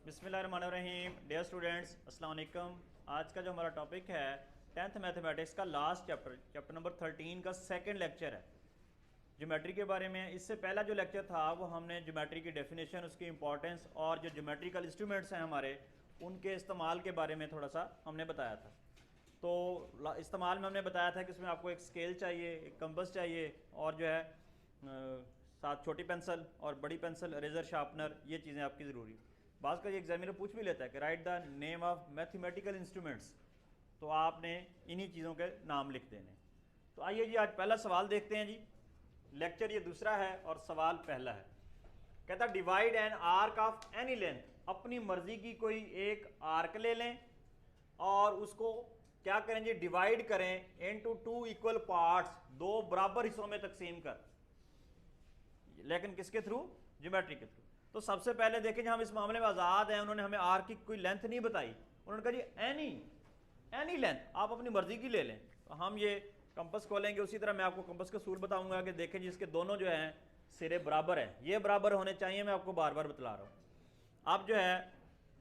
बिस्मिल्लाहिर्रहमानिर्रहीम। Dear students, अस्सलाम वालेकुम। आज का जो हमारा टॉपिक है 10th मैथमेटिक्स का लास्ट चैप्टर नंबर 13 का सेकंड लेक्चर है ज्योमेट्री के बारे में। इससे पहला जो लेक्चर था वो हमने ज्योमेट्री की डेफिनेशन, उसकी इंपॉर्टेंस और जो ज्योमेट्रिकल इंस्ट्रूमेंट्स हैं हमारे उनके इस्तेमाल के बारे में थोड़ा सा हमने बताया था। तो इस्तेमाल में हमने बताया था कि उसमें आपको एक स्केल चाहिए, एक कंपस चाहिए और जो है साथ छोटी पेंसिल और बड़ी पेंसिल, इरेजर, शार्पनर, ये चीज़ें आपकी ज़रूरी। बात का ये एग्जामिनर पूछ भी लेता है कि right the name of mathematical instruments, तो आपने इन्हीं चीज़ों के नाम लिख देने। तो आइए जी, आज पहला सवाल देखते हैं जी। लेक्चर ये दूसरा है और सवाल पहला है। कहता divide an arc of any length, अपनी मर्जी की कोई एक आर्क ले लें और उसको क्या करें जी, डिवाइड करें इनटू टू इक्वल पार्ट्स, दो बराबर हिस्सों में तकसीम कर, लेकिन किसके थ्रू? ज्योमेट्री के थ्रू। तो सबसे पहले देखें, हम इस मामले में आज़ाद हैं, उन्होंने हमें आर्क की कोई लेंथ नहीं बताई, उन्होंने कहा जी एनी लेंथ आप अपनी मर्जी की ले लें। तो हम ये कंपस खोलेंगे, उसी तरह मैं आपको कंपस का सूल बताऊंगा कि देखें जी इसके दोनों जो हैं सिरे बराबर हैं, ये बराबर होने चाहिए, मैं आपको बार बार बतला रहा हूँ। अब जो है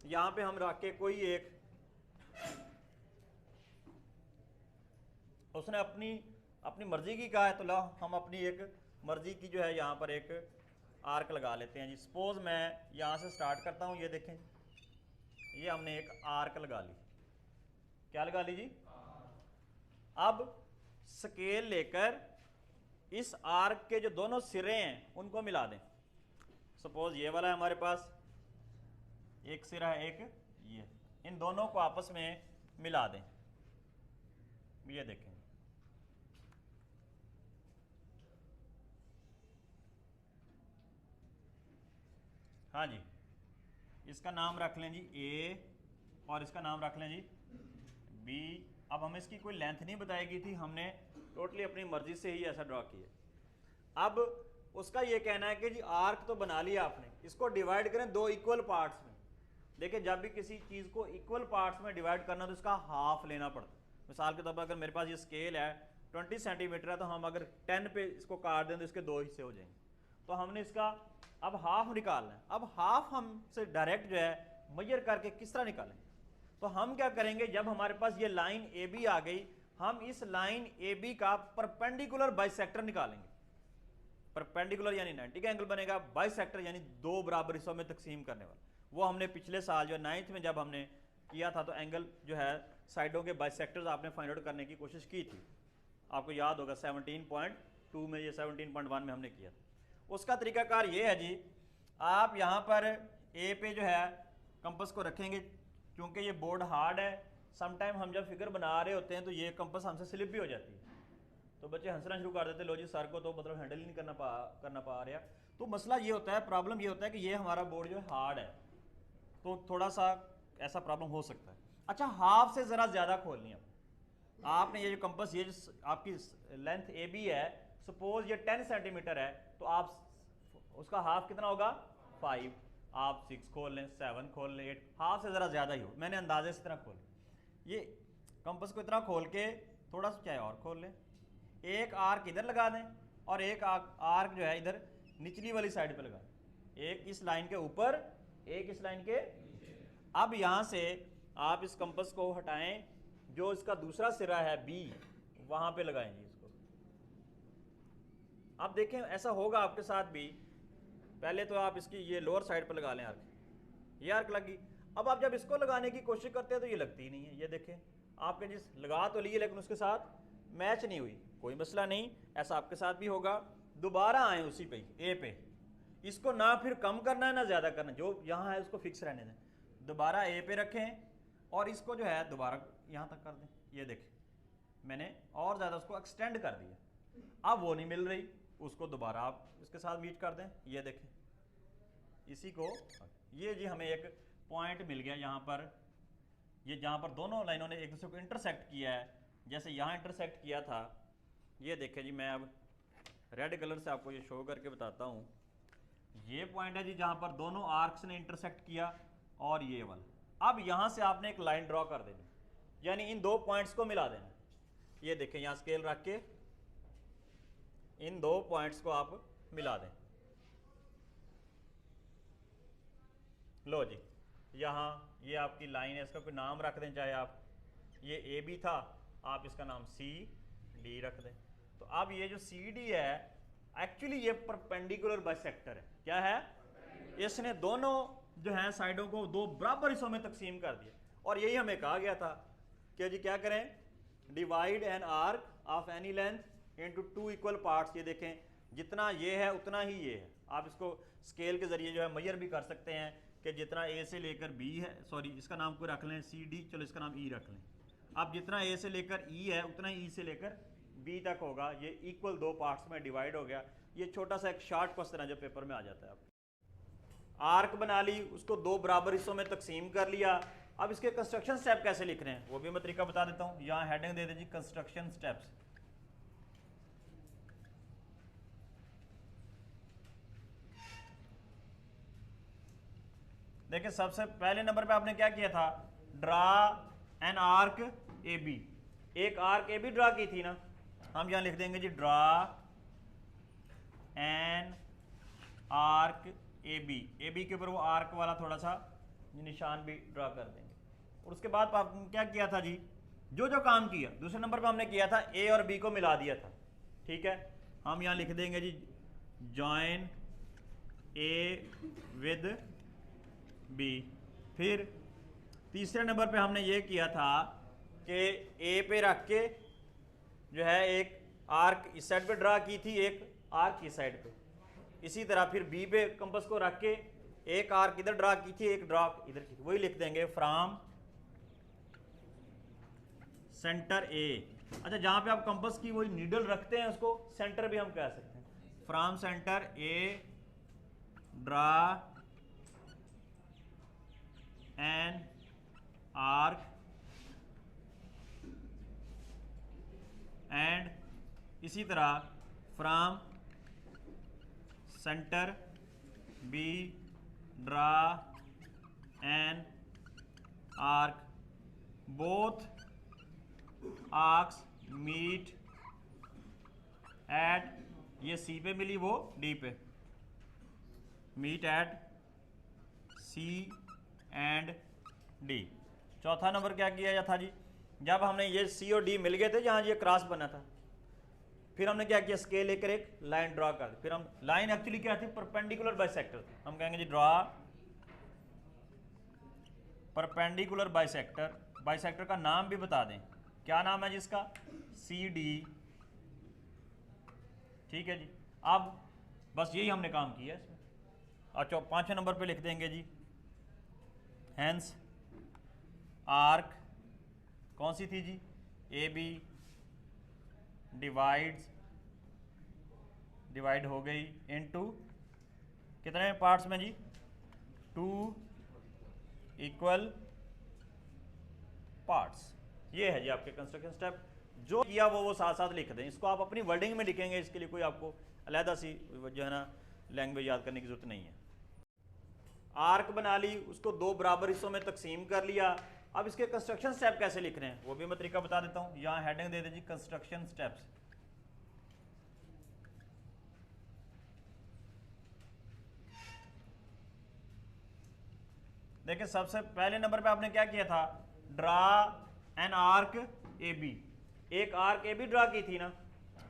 यहाँ पे हम रख के कोई एक, उसने अपनी मर्जी की कहा है, तो ला हम अपनी एक मर्जी की जो है यहाँ पर एक आर्क लगा लेते हैं जी। सपोज मैं यहाँ से स्टार्ट करता हूँ, ये देखें, ये हमने एक आर्क लगा ली। क्या लगा ली जी? अब स्केल लेकर इस आर्क के जो दोनों सिरे हैं उनको मिला दें। सपोज ये वाला है हमारे पास, एक सिरा है, एक ये, इन दोनों को आपस में मिला दें। ये देखें, हाँ जी, इसका नाम रख लें जी ए और इसका नाम रख लें जी बी। अब हमें इसकी कोई लेंथ नहीं बताई गई थी, हमने टोटली अपनी मर्जी से ही ऐसा ड्रॉ किया। अब उसका ये कहना है कि जी आर्क तो बना लिया आपने, इसको डिवाइड करें दो इक्वल पार्ट्स में। देखिए, जब भी किसी चीज़ को इक्वल पार्ट्स में डिवाइड करना तो इसका हाफ लेना पड़ता है। मिसाल के तौर पर अगर मेरे पास ये स्केल है 20 सेंटीमीटर है, तो हम अगर 10 पे इसको काट दें तो इसके दो हिस्से हो जाएंगे। तो हमने इसका अब हाफ निकालना है। अब हाफ हमसे डायरेक्ट जो है मेजर करके किस तरह निकालें? तो हम क्या करेंगे, जब हमारे पास ये लाइन ए बी आ गई, हम इस लाइन ए बी का परपेंडिकुलर बाइसेक्टर निकालेंगे। परपेंडिकुलर यानी 90 का एंगल बनेगा, बाइसेक्टर यानी दो बराबर हिस्सों में तकसीम करने वाला। वो हमने पिछले साल जो 9th में जब हमने किया था, तो एंगल जो है साइडों के बाइसेक्टर्स आपने फाइंड आउट करने की कोशिश की थी, आपको याद होगा 17.2 में, ये 17.1 में हमने किया था। उसका तरीकाकार ये है जी, आप यहाँ पर ए पे जो है कंपस को रखेंगे। क्योंकि ये बोर्ड हार्ड है, समटाइम हम जब फिगर बना रहे होते हैं तो ये कंपस हमसे स्लिप भी हो जाती है, तो बच्चे हंसना शुरू कर देते, लो जी सर को तो मतलब हैंडल ही नहीं करना पा रहा। तो मसला ये होता है, प्रॉब्लम ये होता है कि ये हमारा बोर्ड जो है हार्ड है, तो थोड़ा सा ऐसा प्रॉब्लम हो सकता है। अच्छा, हाफ से ज़रा ज़्यादा खोलनी है आपने। ये जो कंपस, ये जो आपकी लेंथ ए बी है, सपोज ये 10 सेंटीमीटर है, तो आप उसका हाफ कितना होगा? 5। आप 6 खोल लें, 7 खोल लें, 8, हाफ से ज़रा ज़्यादा ही हो। मैंने अंदाजे से इतना खोल, ये कंपस को इतना खोल के थोड़ा सा चाहे और खोल लें, एक आर्क इधर लगा दें और एक आर्क जो है इधर निचली वाली साइड पे लगा दें, एक इस लाइन के ऊपर, एक इस लाइन के। अब यहाँ से आप इस कंपस को हटाएं, जो इसका दूसरा सिरा है बी, वहां पे लगाएं जी इसको। अब देखें ऐसा होगा आपके साथ भी। पहले तो आप इसकी ये लोअर साइड पर लगा लें आर्क, ये आर्क लगी। अब आप जब इसको लगाने की कोशिश करते हैं तो ये लगती ही नहीं है। ये देखें, आपके जिस लगा तो लिए लेकिन उसके साथ मैच नहीं हुई। कोई मसला नहीं, ऐसा आपके साथ भी होगा। दोबारा आए उसी पे, ए पे, इसको ना फिर कम करना है ना ज़्यादा करना, जो यहाँ है उसको फिक्स रहने दें। दोबारा ए पे रखें और इसको जो है दोबारा यहाँ तक कर दें। ये देखें, मैंने और ज़्यादा उसको एक्सटेंड कर दिया। अब वो नहीं मिल रही, उसको दोबारा आप इसके साथ मीट कर दें। ये देखें, इसी को, ये जी हमें एक पॉइंट मिल गया यहाँ पर, ये जहाँ पर दोनों लाइनों ने एक दूसरे को इंटरसेक्ट किया है, जैसे यहाँ इंटरसेक्ट किया था। ये देखें जी, मैं अब रेड कलर से आपको ये शो करके बताता हूँ। ये पॉइंट है जी जहाँ पर दोनों आर्क्स ने इंटरसेक्ट किया, और ये वाला। अब यहाँ से आपने एक लाइन ड्रॉ कर देनी, यानी इन दो पॉइंट्स को मिला देना। ये देखें, यहाँ स्केल रख के इन दो पॉइंट्स को आप मिला दें। लो जी, यहाँ ये आपकी लाइन है, इसका कोई नाम रख दें, चाहे आप ये ए बी था, आप इसका नाम सी डी रख दें। तो अब ये जो सी डी है एक्चुअली ये परपेंडिकुलर बाइसेक्टर है। क्या है? इसने दोनों जो है साइडों को दो बराबर हिस्सों में तकसीम कर दिया, और यही हमें कहा गया था कि जी क्या करें, divide an arc of any length into two equal parts. ये देखें, जितना ये है उतना ही ये है। आप इसको स्केल के जरिए जो है मेजर भी कर सकते हैं कि जितना ए से लेकर बी है, सॉरी इसका नाम कोई रख लें सी डी, चलो इसका नाम ई रख लें। अब जितना ए से लेकर ई है उतना ही ई से लेकर बी तक होगा, ये इक्वल दो पार्ट्स में डिवाइड हो गया। ये छोटा सा एक शॉर्ट क्वेश्चन है जो पेपर में आ जाता है। आप आर्क बना ली, उसको दो बराबर हिस्सों में तकसीम कर लिया। अब इसके कंस्ट्रक्शन स्टेप कैसे लिख रहे हैं वो भी मैं तरीका बता देता हूँ। यहाँ हेडिंग दे दीजिए कंस्ट्रक्शन स्टेप्स। देखिए सबसे पहले नंबर पे आपने क्या किया था, draw an arc A B. एक आर्क ए बी ड्रा की थी ना, हम यहां लिख देंगे जी draw an arc A B. A B के ऊपर वो आर्क वाला थोड़ा सा निशान भी ड्रा कर देंगे। और उसके बाद आपने क्या किया था जी, जो जो काम किया दूसरे नंबर पे हमने किया था, ए और बी को मिला दिया था। ठीक है, हम यहां लिख देंगे जी जॉइन ए विद बी। फिर तीसरे नंबर पे हमने ये किया था कि ए पे रख के जो है एक आर्क इस साइड पे ड्रा की थी, एक आर्क इस साइड पे। इसी तरह फिर बी पे कंपास को रख के एक आर्क इधर ड्रा की थी, एक ड्रा इधर की थी। वही लिख देंगे फ्रॉम सेंटर ए। अच्छा, जहां पे आप कंपास की वही नीडल रखते हैं उसको सेंटर भी हम कह सकते हैं। From centre A draw an arc and इसी तरह from centre B draw an arc both arcs meet at, ये सी पे मिली वो डी पे, meet at C and D. चौथा नंबर क्या किया था जी, जब हमने ये सी और डी मिल गए थे जहां ये क्रॉस बना था, फिर हमने क्या किया, स्केल लेकर एक लाइन ड्रा कर दी। फिर हम लाइन एक्चुअली क्या थी, परपेंडिकुलर बाइसेक्टर। हम कहेंगे जी ड्रा परपेंडिकुलर बाइसेक्टर। बाइसेक्टर का नाम भी बता दें, क्या नाम है जिसका, सी डी। ठीक है जी, अब बस यही हमने काम किया इसमें। अच्छा, पांचवें नंबर पे लिख देंगे जी हैंस आर्क कौन सी थी जी, ए बी डिवाइड हो गई इनटू कितने पार्ट्स में जी, टू इक्वल पार्ट्स। ये है जी आपके कंस्ट्रक्शन स्टेप। जो किया वो साथ साथ लिख दें। इसको आप अपनी वर्डिंग में लिखेंगे, इसके लिए कोई आपको अलहदा सी जो है ना लैंग्वेज याद करने की जरूरत नहीं है। आर्क बना ली, उसको दो बराबर हिस्सों में तकसीम कर लिया। अब इसके कंस्ट्रक्शन स्टेप कैसे लिख रहे हैं वो भी मैं तरीका बता देता हूँ। यहाँ हेडिंग दे दीजिए कंस्ट्रक्शन स्टेप्स। देखिए सबसे पहले नंबर पे आपने क्या किया था, draw an arc A B. एक आर्क ए बी ड्रा की थी ना,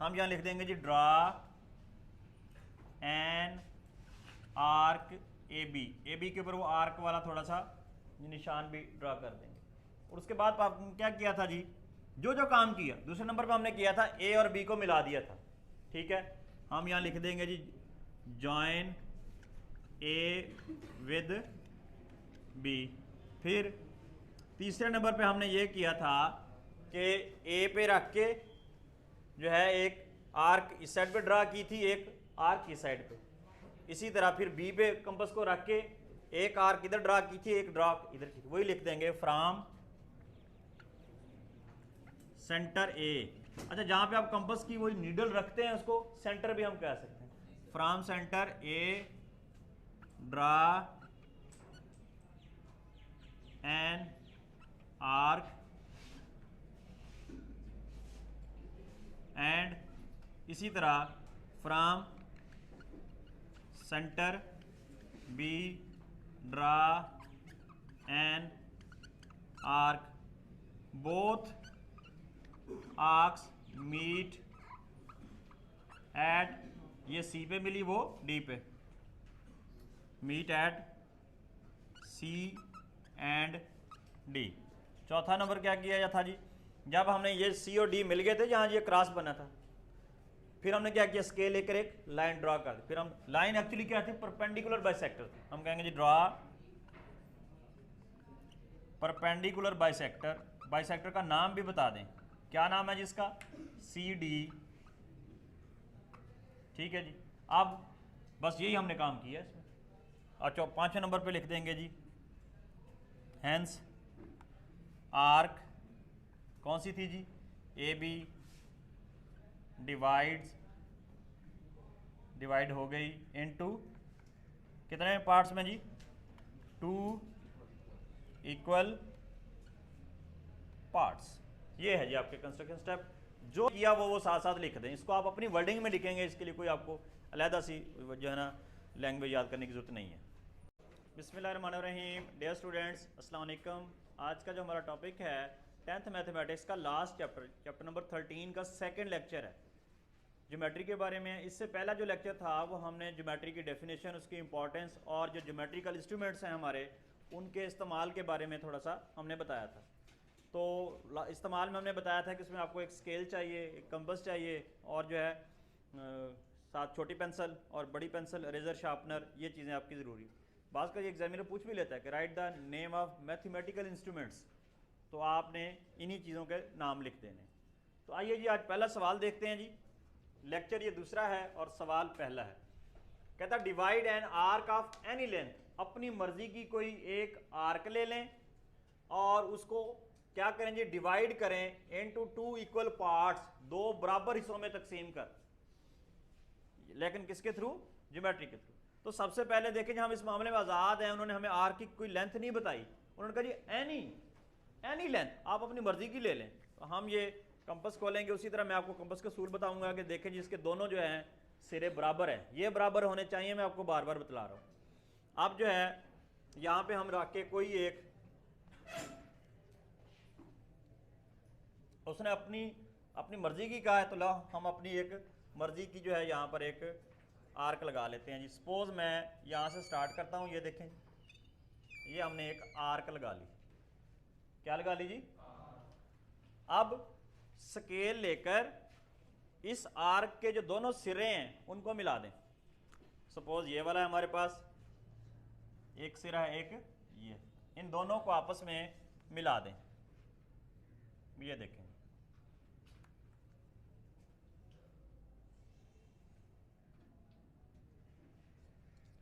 हम यहां लिख देंगे जी draw an arc A B. A B के ऊपर वो आर्क वाला थोड़ा सा निशान भी ड्रा कर देंगे। और उसके बाद आपने क्या किया था जी, जो जो काम किया दूसरे नंबर पे हमने किया था, ए और बी को मिला दिया था। ठीक है, हम यहां लिख देंगे जी जॉइन ए विद बी। फिर तीसरे नंबर पे हमने ये किया था कि ए पे रख के जो है एक आर्क इस साइड पे ड्रा की थी, एक आर्क इस साइड पे। इसी तरह फिर बी पे कंपास को रख के एक आर्क इधर ड्रा की थी, एक ड्रा इधर की थी। वही लिख देंगे फ्रॉम सेंटर ए। अच्छा, जहां पे आप कंपास की वही नीडल रखते हैं उसको सेंटर भी हम कह सकते हैं। From centre A draw an arc and इसी तरह from centre B draw arc both arcs meet at, ये सी पे मिली वो डी पे, meet at C and D. चौथा नंबर क्या किया था जी, जब हमने ये सी और डी मिल गए थे जहां ये क्रॉस बना था, फिर हमने क्या किया, स्केल लेकर एक लाइन ड्रॉ कर दी। फिर हम लाइन एक्चुअली क्या थी, परपेंडिकुलर बाइसेक्टर, हम कहेंगे जी ड्रॉ परपेंडिकुलर बाइसेक्टर। बाइसेक्टर का नाम भी बता दें, क्या नाम है जिसका, सी डी। ठीक है जी, अब बस यही हमने काम किया इसमें। अच्छा, पांचवें नंबर पे लिख देंगे जी, हैंस आर्क कौन सी थी जी, ए बी डिवाइड हो गई इनटू कितने पार्ट्स में जी, 2 इक्वल पार्ट्स। ये है जी आपके कंस्ट्रक्शन स्टेप। जो किया वो साथ साथ लिख दें, इसको आप अपनी वर्डिंग में लिखेंगे, इसके लिए कोई आपको अलहदा सी जो है ना लैंग्वेज याद करने की जरूरत नहीं है। बिस्मिल्लाहिर्रहमानिर्रहीम, डियर स्टूडेंट्स अस्सलाम वालेकुम। आज का जो हमारा टॉपिक है 10th मैथमेटिक्स का लास्ट चैप्टर नंबर 13 का सेकंड लेक्चर है, ज्योमेट्री के बारे में। इससे पहला जो लेक्चर था वो हमने ज्योमेट्री की डेफिनेशन, उसकी इंपॉर्टेंस और जो ज्योमेट्रिकल इंस्ट्रूमेंट्स हैं हमारे, उनके इस्तेमाल के बारे में थोड़ा सा हमने बताया था। तो इस्तेमाल में हमने बताया था कि उसमें आपको एक स्केल चाहिए, एक कंपस चाहिए, और जो है साथ छोटी पेंसिल और बड़ी पेंसिल, इरेजर, शार्पनर, ये चीज़ें आपकी ज़रूरी। बात का ये एग्जामिनर पूछ भी लेता है कि right the name of mathematical instruments, तो आपने इन्हीं चीज़ों के नाम लिख देने। तो आइए जी आज पहला सवाल देखते हैं जी। लेक्चर ये दूसरा है और सवाल पहला है। कहता divide an arc of any length, अपनी मर्जी की कोई एक आर्क ले लें और उसको क्या करें जी, डिवाइड करें इनटू 2 इक्वल पार्ट्स, 2 बराबर हिस्सों में तकसीम कर, लेकिन किसके थ्रू, ज्योमेट्री के थ्रू। तो सबसे पहले देखें, हम इस मामले में आज़ाद हैं, उन्होंने हमें आर्क की कोई लेंथ नहीं बताई, उन्होंने कहा जी एनी लेंथ आप अपनी मर्जी की ले लें। तो हम ये कंपस खोलेंगे, उसी तरह मैं आपको कंपस का सूल बताऊंगा कि देखें जी इसके दोनों जो हैं सिरे बराबर हैं, ये बराबर होने चाहिए, मैं आपको बार बार बतला रहा हूँ। अब जो है यहाँ पे हम रख के कोई एक, उसने अपनी मर्जी की कहा है, तो ला हम अपनी एक मर्जी की जो है यहाँ पर एक आर्क लगा लेते हैं जी। सपोज मैं यहाँ से स्टार्ट करता हूँ, ये देखें ये हमने एक आर्क लगा ली, क्या लगा ली जी। अब स्केल लेकर इस आर्क के जो दोनों सिरे हैं उनको मिला दें। सपोज ये वाला है हमारे पास, एक सिरा है एक ये, इन दोनों को आपस में मिला दें। ये देखें,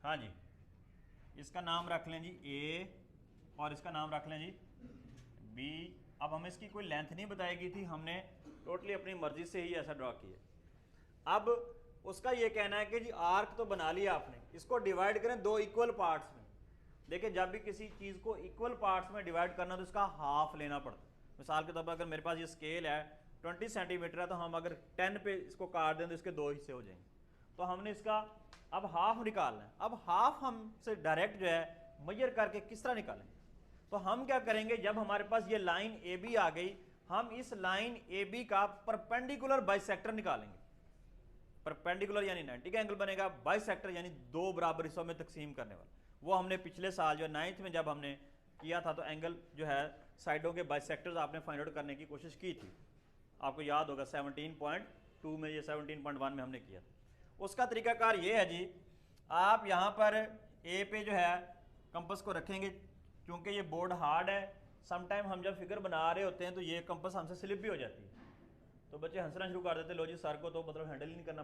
हाँ जी, इसका नाम रख लें जी ए और इसका नाम रख लें जी बी। अब हमें इसकी कोई लेंथ नहीं बताई गई थी, हमने टोटली अपनी मर्जी से ही ऐसा ड्रॉ किया। अब उसका ये कहना है कि जी आर्क तो बना लिया आपने, इसको डिवाइड करें 2 इक्वल पार्ट्स में। देखिए जब भी किसी चीज़ को इक्वल पार्ट्स में डिवाइड करना तो इसका हाफ लेना पड़ता है। मिसाल के तौर पर अगर मेरे पास ये स्केल है 20 सेंटीमीटर है, तो हम अगर 10 पे इसको काट दें तो इसके 2 हिस्से हो जाएंगे। तो हमने इसका अब हाफ निकालना है। अब हाफ हमसे डायरेक्ट जो है मेजर करके किस तरह निकालें, तो हम क्या करेंगे, जब हमारे पास ये लाइन ए बी आ गई, हम इस लाइन ए बी का परपेंडिकुलर बाइसेक्टर निकालेंगे। परपेंडिकुलर यानी 90 का एंगल बनेगा, बाइसेक्टर यानी 2 बराबर हिस्सों में तकसीम करने वाला। वो हमने पिछले साल जो 9th में जब हमने किया था, तो एंगल जो है साइडों के बाइसेक्टर्स आपने फाइंड आउट करने की कोशिश की थी, आपको याद होगा 17.2 में, ये 17.1 में हमने किया था। उसका तरीकाकार ये है जी, आप यहाँ पर ए पे जो है कंपस को रखेंगे, क्योंकि ये बोर्ड हार्ड है, समटाइम हम जब फिगर बना रहे होते हैं तो ये कंपस हमसे स्लिप भी हो जाती है, तो बच्चे हंसना शुरू कर देते, लो जी सर को तो मतलब हैंडल ही नहीं करना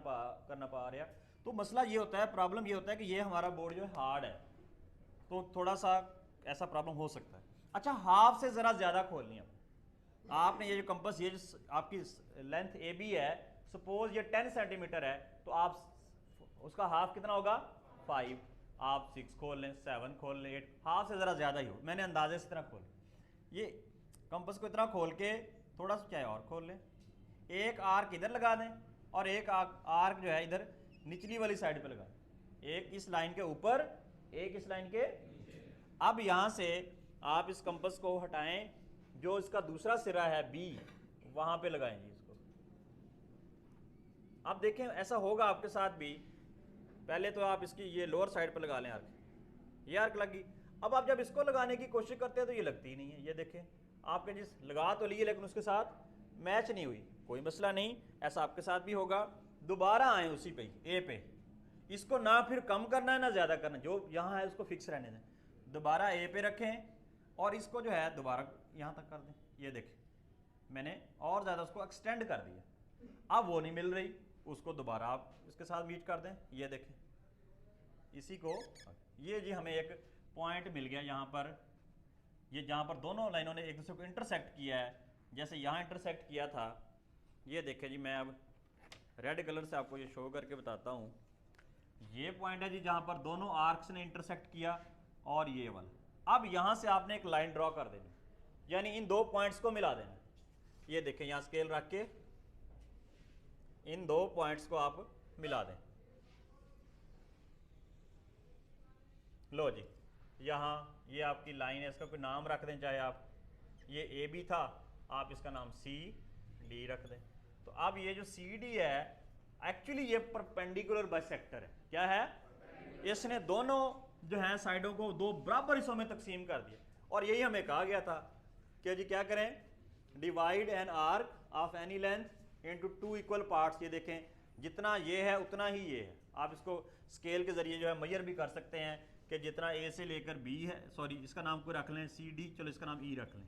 पा रहा। तो मसला ये होता है, प्रॉब्लम ये होता है कि ये हमारा बोर्ड जो है हार्ड है, तो थोड़ा सा ऐसा प्रॉब्लम हो सकता है। अच्छा, हाफ से ज़रा ज़्यादा खोलनी है आपने। ये जो कंपस, ये जो आपकी लेंथ ए बी है, सपोज ये 10 सेंटीमीटर है, तो आप उसका हाफ कितना होगा 5, आप 6 खोल लें, 7 खोल लें, 8, हाफ से ज़रा ज़्यादा ही हो। मैंने अंदाजे से इतना खोल, ये कंपस को इतना खोल के थोड़ा सा चाहे और खोल लें, एक आर्क इधर लगा दें और एक आर्क जो है इधर निचली वाली साइड पे लगा दें, एक इस लाइन के ऊपर, एक इस लाइन के। अब यहाँ से आप इस कंपस को हटाएं जो इसका दूसरा सिरा है बी, वहां पे लगाएं जी इसको। आप देखें ऐसा होगा आपके साथ भी। पहले तो आप इसकी ये लोअर साइड पर लगा लें आर्क, ये आर्क लगी। अब आप जब इसको लगाने की कोशिश करते हैं तो ये लगती ही नहीं है। ये देखें आपके जिस लगा तो लिए लेकिन उसके साथ मैच नहीं हुई। कोई मसला नहीं, ऐसा आपके साथ भी होगा। दोबारा आए उसी पे, ए पे, इसको ना फिर कम करना है ना ज़्यादा करना, जो यहाँ है उसको फिक्स रहने दें। दोबारा ए पे रखें और इसको जो है दोबारा यहाँ तक कर दें। ये देखें मैंने और ज़्यादा उसको एक्सटेंड कर दिया। अब वो नहीं मिल रही, उसको दोबारा आप इसके साथ मीट कर दें। ये देखें इसी को, ये जी हमें एक पॉइंट मिल गया यहाँ पर। ये जहाँ पर दोनों लाइनों ने एक दूसरे को इंटरसेक्ट किया है, जैसे यहाँ इंटरसेक्ट किया था। ये देखें जी, मैं अब रेड कलर से आपको ये शो करके बताता हूँ। ये पॉइंट है जी जहाँ पर दोनों आर्क्स ने इंटरसेक्ट किया, और ये वाला। अब यहाँ से आपने एक लाइन ड्रॉ कर देनी, यानी इन दो पॉइंट्स को मिला देना। ये देखें यहाँ स्केल रख के इन दो पॉइंट्स को आप मिला दें। लो जी, यहाँ ये आपकी लाइन है, इसका कोई नाम रख दें, चाहे आप ये ए बी था, आप इसका नाम सी डी रख दें। तो अब ये जो सी डी है एक्चुअली ये परपेंडिकुलर बाइसेक्टर है। क्या है? इसने दोनों जो है साइडों को दो बराबर हिस्सों में तकसीम कर दिया। और यही हमें कहा गया था कि जी क्या करें, divide an arc of any length into two equal parts. ये देखें जितना ये है उतना ही ये है। आप इसको स्केल के जरिए जो है मेजर भी कर सकते हैं कि जितना ए से लेकर बी है, सॉरी इसका नाम कोई रख लें सी डी, चलो इसका नाम ई रख लें।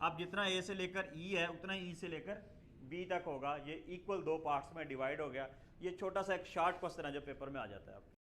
अब जितना ए से लेकर ई है उतना ही ई से लेकर बी तक होगा। ये इक्वल दो पार्ट्स में डिवाइड हो गया। ये छोटा सा एक शॉर्ट क्वेश्चन है जो पेपर में आ जाता है आपके।